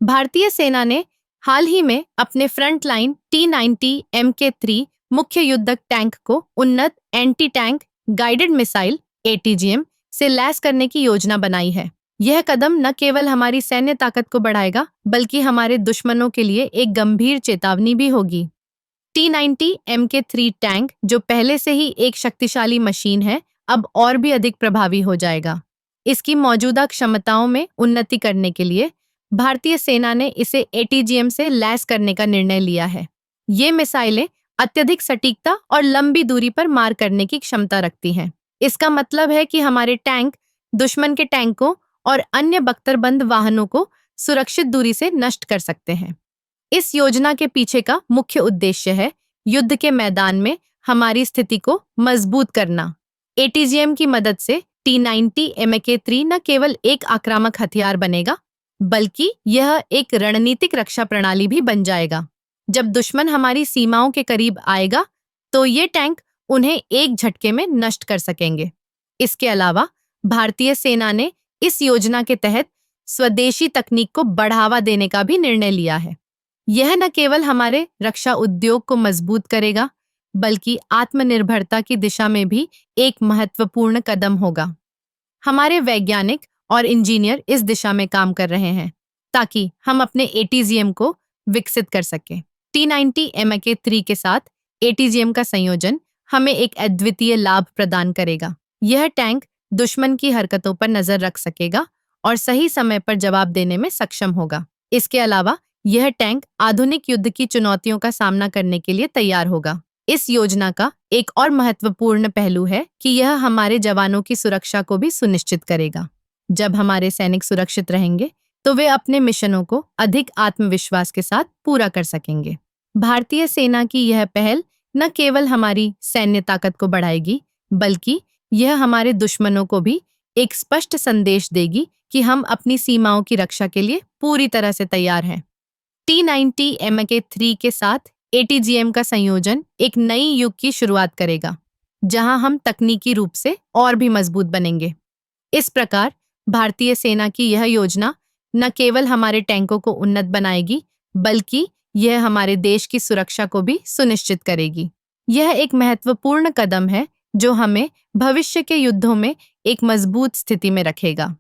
भारतीय सेना ने हाल ही में अपने फ्रंट लाइन T-90 Mk3 मुख्य युद्धक टैंक को उन्नत anti tank guided missile ATGM से लैस करने की योजना बनाई है। यह कदम न केवल हमारी सैन्य ताकत को बढ़ाएगा, बल्कि हमारे दुश्मनों के लिए एक गंभीर चेतावनी भी होगी। T-90 Mk3 टैंक, जो पहले से ही एक शक्तिशाली मशीन है, अब और भी अधिक प्रभावी हो जाएगा। इसकी मौजूदा क्षमताओं में उन्नति करने के लिए भारतीय सेना ने इसे ATGM से लैस करने का निर्णय लिया है। ये मिसाइलें अत्यधिक सटीकता और लंबी दूरी पर मार करने की क्षमता रखती हैं। इसका मतलब है कि हमारे टैंक दुश्मन के टैंकों और अन्य बख्तरबंद वाहनों को सुरक्षित दूरी से नष्ट कर सकते हैं। इस योजना के पीछे का मुख्य उद्देश्य है युद्ध के मैदान में हमारी स्थिति को मजबूत करना। ATGM की मदद से T-90 Mk3 न केवल एक आक्रामक हथियार बनेगा, बल्कि यह एक रणनीतिक रक्षा प्रणाली भी बन जाएगा। जब दुश्मन हमारी सीमाओं के करीब आएगा, तो ये टैंक उन्हें एक झटके में नष्ट कर सकेंगे। इसके अलावा भारतीय सेना ने इस योजना के तहत स्वदेशी तकनीक को बढ़ावा देने का भी निर्णय लिया है। यह न केवल हमारे रक्षा उद्योग को मजबूत करेगा, बल्कि आत्मनिर्भरता की दिशा में भी एक महत्वपूर्ण कदम होगा। हमारे वैज्ञानिक और इंजीनियर इस दिशा में काम कर रहे हैं ताकि हम अपने ATGM को विकसित कर सकें। T-90 Mk3 के साथ ATGM का संयोजन हमें एक अद्वितीय लाभ प्रदान करेगा। यह टैंक दुश्मन की हरकतों पर नजर रख सकेगा और सही समय पर जवाब देने में सक्षम होगा। इसके अलावा यह टैंक आधुनिक युद्ध की चुनौतियों का सामना करने के लिए तैयार होगा। इस योजना का एक और महत्वपूर्ण पहलू है कि यह हमारे जवानों की सुरक्षा को भी सुनिश्चित करेगा। जब हमारे सैनिक सुरक्षित रहेंगे, तो वे अपने मिशनों को अधिक आत्मविश्वास के साथ पूरा कर सकेंगे। भारतीय सेना की यह पहल न केवल हमारी सैन्य ताकत को बढ़ाएगी, बल्कि यह हमारे दुश्मनों को भी एक स्पष्ट संदेश देगी कि हम अपनी सीमाओं की रक्षा के लिए पूरी तरह से तैयार हैं। T-90 Mk3 के साथ ATGM का संयोजन एक नई युग की शुरुआत करेगा, जहां हम तकनीकी रूप से और भी मजबूत बनेंगे। इस प्रकार भारतीय सेना की यह योजना न केवल हमारे टैंकों को उन्नत बनाएगी, बल्कि यह हमारे देश की सुरक्षा को भी सुनिश्चित करेगी। यह एक महत्वपूर्ण कदम है जो हमें भविष्य के युद्धों में एक मजबूत स्थिति में रखेगा।